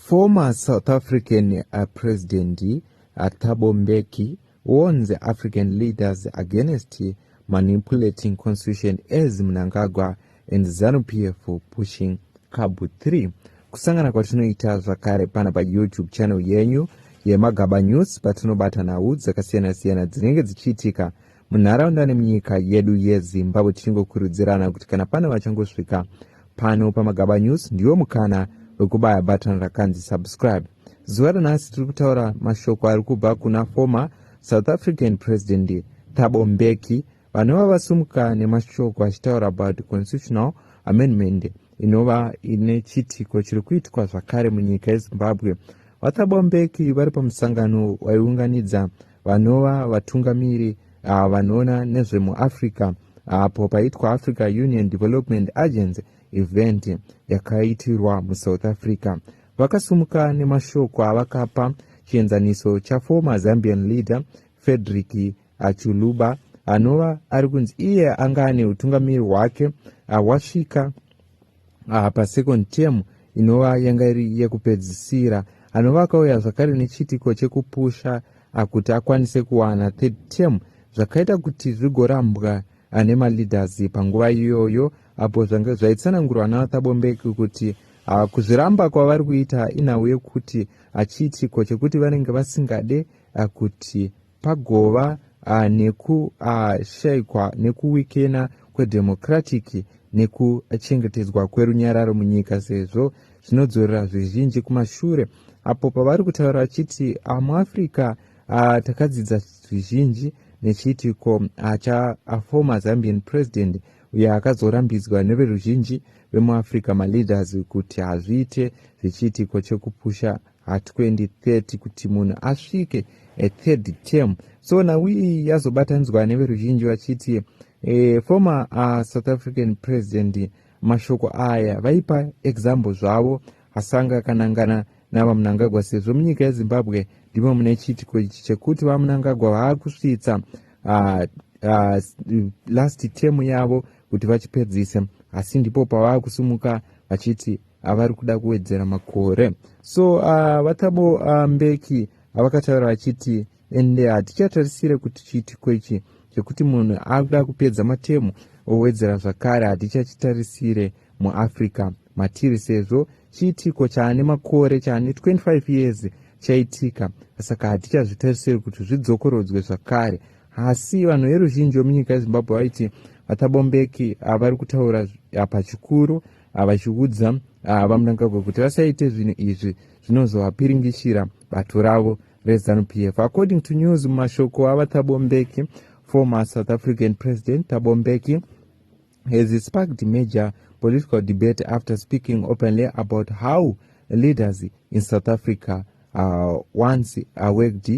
Former South African President Thabo Mbeki warns African leaders against manipulating constitution as Mnangagwa and ZanuPF pushing CAB3. Kusangana kwatinoita zvakare pana pa YouTube channel yenyu yeMagaba News patinobata nhau dzakasiyana-siyana dzinenge dzichiitika munharaunda nemunyika yedu yeZimbabwe, tichingokurudzirana kuti kana pane vachangosvika pano paMagaba News ndiwo mukana wekubaya button rakanzi subscribe. Zuva ranhasi tiri kutaura mashoko ari kubva kuna former South African President Thabo Mbeki vanova vasumuka nemashoko achitaura about constitutional amendment inova ine chitiko chiri kuitwa zvakare munyika yeZimbabwe. vaThabo Mbeki vari pamusangano waiunganidza vanova vatungamiri vanoona nezvemuAfrica apo paitwa Africa Union Development Agency event yakaitirwa muSouth Africa. Vakasumuka nemashoko avakapa chienzaniso chaformer Zambian leader Frederick Chiluba anova ari kunzi iye anga ane utungamiri hwake wasvika pasecond term inova yanga iri yekupedzisira. Anova akauya zvakare nechitiko chekupusha kuti akwanise kuwana third term zvakaita kuti zvigorambwa nemaleaders panguva iyoyo apo zvanga zvaitsanangurwa naThabo Mbeki kuti kuzviramba kwavari kuita inhau yekuti chiitiko chekuti vanenge vasingade kuti pagova nekushayikwa nekuwikena kwedemocratic nekuchengetedzwa kwerunyararo munyika sezvo zvinodzorera zvizhinji kumashure. Apo pavari kutaura vachiti muAfrica takadzidza zvizhinji nechiitiko chaformer Zambian president uyo akazorambidzwa neveruzhinji vemuAfrica maleaders kuti hazviite zvechiitiko chekupusha 2030 kuti munhu asvike third term. So nhau iyi yazobatanidzwa neveruzhinji vachiti former South African president mashoko aya vaipa example zvavo asanga akanangana navaMnangagwa sezvo munyika yeZimbabwe ndimo mune chiitiko ichi chekuti vaMnangagwa vaakusvitsa last term yavo kuti vachipedzise, asi ndipo pavaakusumuka vachiti vari kuda kuwedzera makore. So vaThabo Mbeki vakataura vachiti ende hatichatarisire kuti chiitiko ichi chekuti munhu akuda kupedza matemu owedzera zvakare hatichachitarisire muAfrica matiri sezvo chiitiko chaane makore chaane 25 years chaitika, saka hatichazvitarisiri kuti zvidzokorodzwe zvakare. Asi vanhu veruzhinji vemunyika yeZimbabwe vaiti vaThabo Mbeki vari kutaura pachikuru vachiudza vaMnangagwa kuti vasaite zvinhu izvi zvinozovapiringishira bato ravo reZanuPF. According to news, mashoko avaThabo Mbeki, former South African President Thabo Mbeki has sparked major political debate after speaking openly about how leaders in South Africa once worked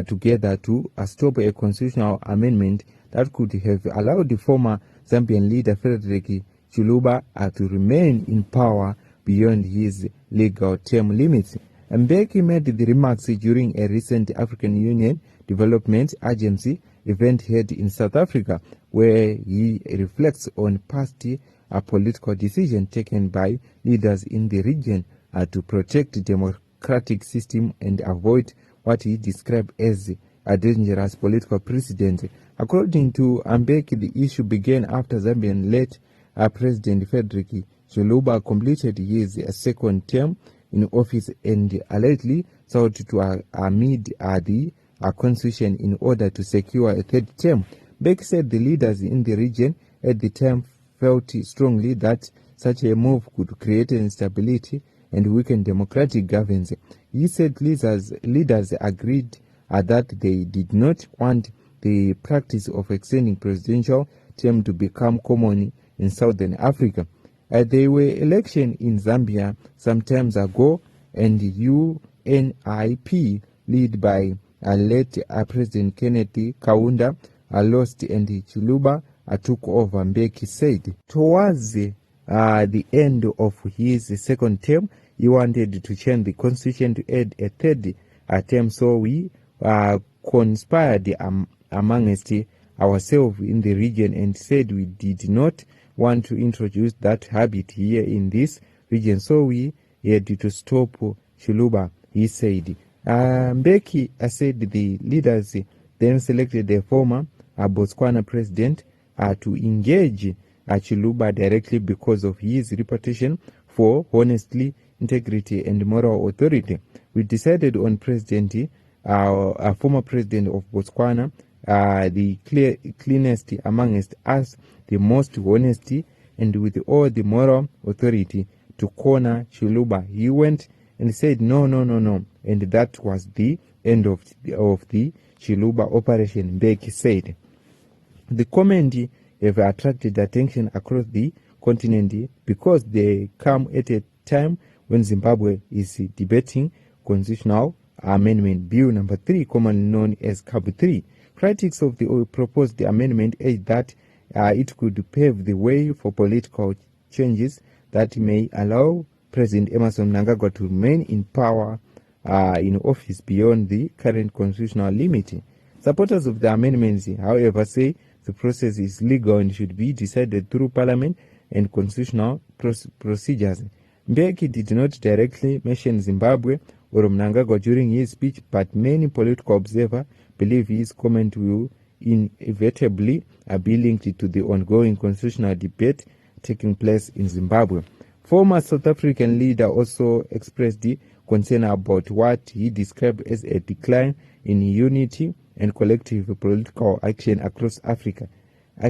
together to stop a constitutional amendment that could have allowed the former Zambian leader Frederick Chiluba to remain in power beyond his legal term limits. Mbeki made the remarks during a recent African Union Development Agency event held in South Africa, where he reflects on past political decisions taken by leaders in the region to protect the democratic system and avoid what he described as a dangerous political precedent. According to Mbeki, the issue began after Zambian late President Frederick Chiluba completed his second term in office and allegedly sought to amend the constitution in order to secure a third term. Mbeki said the leaders in the region at the time felt strongly that such a move could create instability and weaken democratic governance. He said leaders agreed that they did not want the practice of extending presidential term to become common in Southern Africa. There were elections in Zambia some time ago, and UNIP, led by late President Kenneth Kaunda, lost and Chiluba took over. Mbeki said towards the end of his second term, he wanted to change the constitution to add a third term, so we conspired amongst ourselves in the region and said we did not want to introduce that habit here in this region, so we had to stop Chiluba, he said. Mbeki said the leaders then selected the former Botswana president to engage Chiluba directly because of his reputation for honesty, integrity, and moral authority. We decided on former president of Botswana, the cleanest amongst us, the most honesty, and with all the moral authority to corner Chiluba. He went and said, no. And that was the end of the Chiluba operation, Mbeki said. The comment have attracted attention across the continent because they come at a time when Zimbabwe is debating Constitutional Amendment Bill number 3, commonly known as CAB3. Critics of the proposed amendment urge that it could pave the way for political changes that may allow President Emerson Mnangagwa to remain in power in office beyond the current constitutional limit. Supporters of the amendments, however, say the process is legal and should be decided through parliament and constitutional procedures. Mbeki did not directly mention Zimbabwe or Mnangagwa during his speech, but many political observers believe his comment will inevitably be linked to the ongoing constitutional debate taking place in Zimbabwe. Former South African leader also expressed concern about what he described as a decline in unity and collective political action across Africa.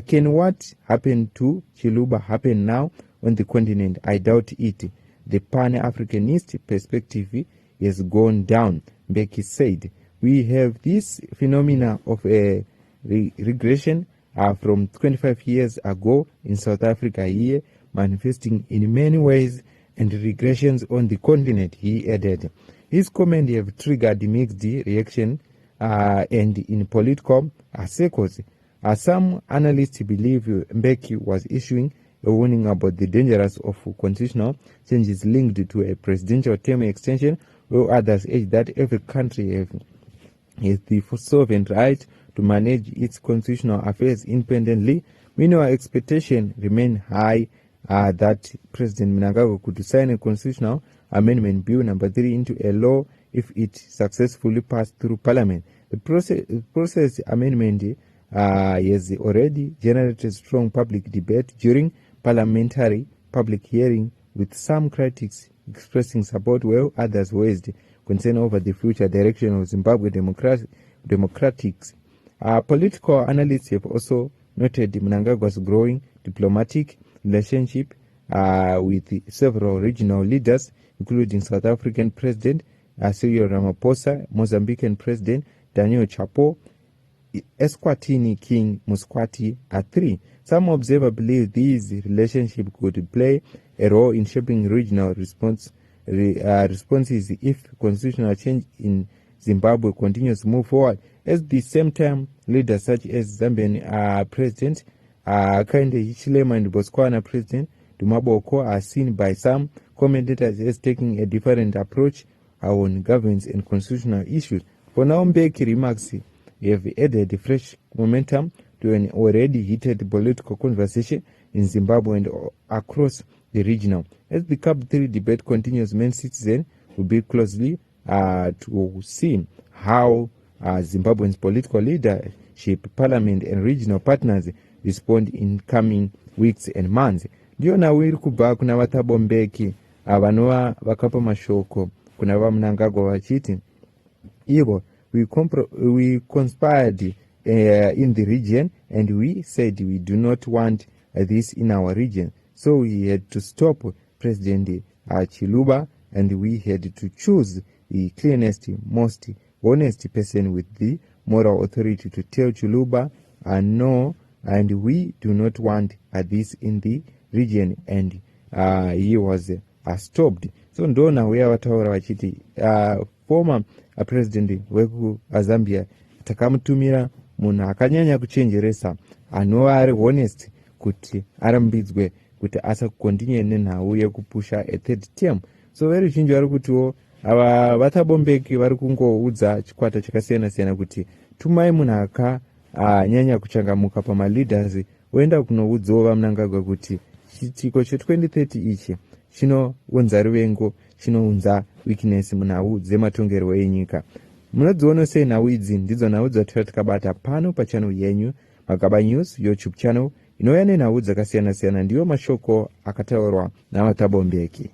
Can what happened to Chiluba happen now on the continent? I doubt it. The Pan-Africanist perspective has gone down, Mbeki said. We have this phenomena of a regression from 25 years ago in South Africa here, manifesting in many ways, and regressions on the continent, he added. His comment have triggered mixed reaction and in political circles. Some analysts believe Mbeki was issuing a warning about the dangers of constitutional changes linked to a presidential term extension, while others urge that every country has the sovereign right to manage its constitutional affairs independently. Meanwhile, expectation remain high that President Mnangagwa could sign a constitutional amendment bill number 3 into a law if it successfully passed through parliament. The process amendment has already generated strong public debate during parliamentary public hearing, with some critics expressing support while others raised concern over the future direction of Zimbabwe democratics. Political analysts have also noted Mnangagwa's growing diplomatic relationship with several regional leaders, including South African President Cyril Ramaphosa, Mozambican President Daniel Chapo, Eswatini King Mswati III. Some observers believe these relationships could play a role in shaping regional responses if constitutional change in Zimbabwe continues to move forward. At the same time, leaders such as Zambian President Hakainde Hichilema and Botswana President Duma Boko are seen by some commentators as taking a different approach on governance and constitutional issues. For now, Mbeki remarks have added fresh momentum to an already heated political conversation in Zimbabwe and across the region. As the CAB3 debate continues, many citizens will be closely to see how Zimbabwe's political leadership, parliament, and regional partners respond in coming weeks and months. Ndio nawiri kubva kuna vaThabo Mbeki vanova vakapa mashoko kuna vaMnangagwa vachiti ivo we conspired in the region and we said we do not want this in our region, so we had to stop President Chiluba and we had to choose the cleanest, most honest person with the moral authority to tell Chiluba no, and we do not want this in the region, and he was stopped. So ndona weya vataura vachiti former president wekuZambia takamutumira munhu akanyanya kuchenjeresa anova ari honest kuti arambidzwe kuti asakontinue nenhau yekupusha a third term. So veruzhinji vari kutiwo ava vaThabo Mbeki vari kungoudza chikwata chakasiyana-siyana kuti tumai munhu akanyanya kuchangamuka pamaleaders oenda kunoudzawo vaMnangagwa kuti chitiko che2030 ichi chinounza ruvengo, chinounza weakness munhau dzematongerwo enyika. Munodziona sei nhau idzi? Ndidzo nhau dzatira tikabata pano pachannel yenyu Magaba News YouTube channel inouya nenhau dzakasiyana-siyana. Ndiwo mashoko akataurwa naVathabo Mbeki.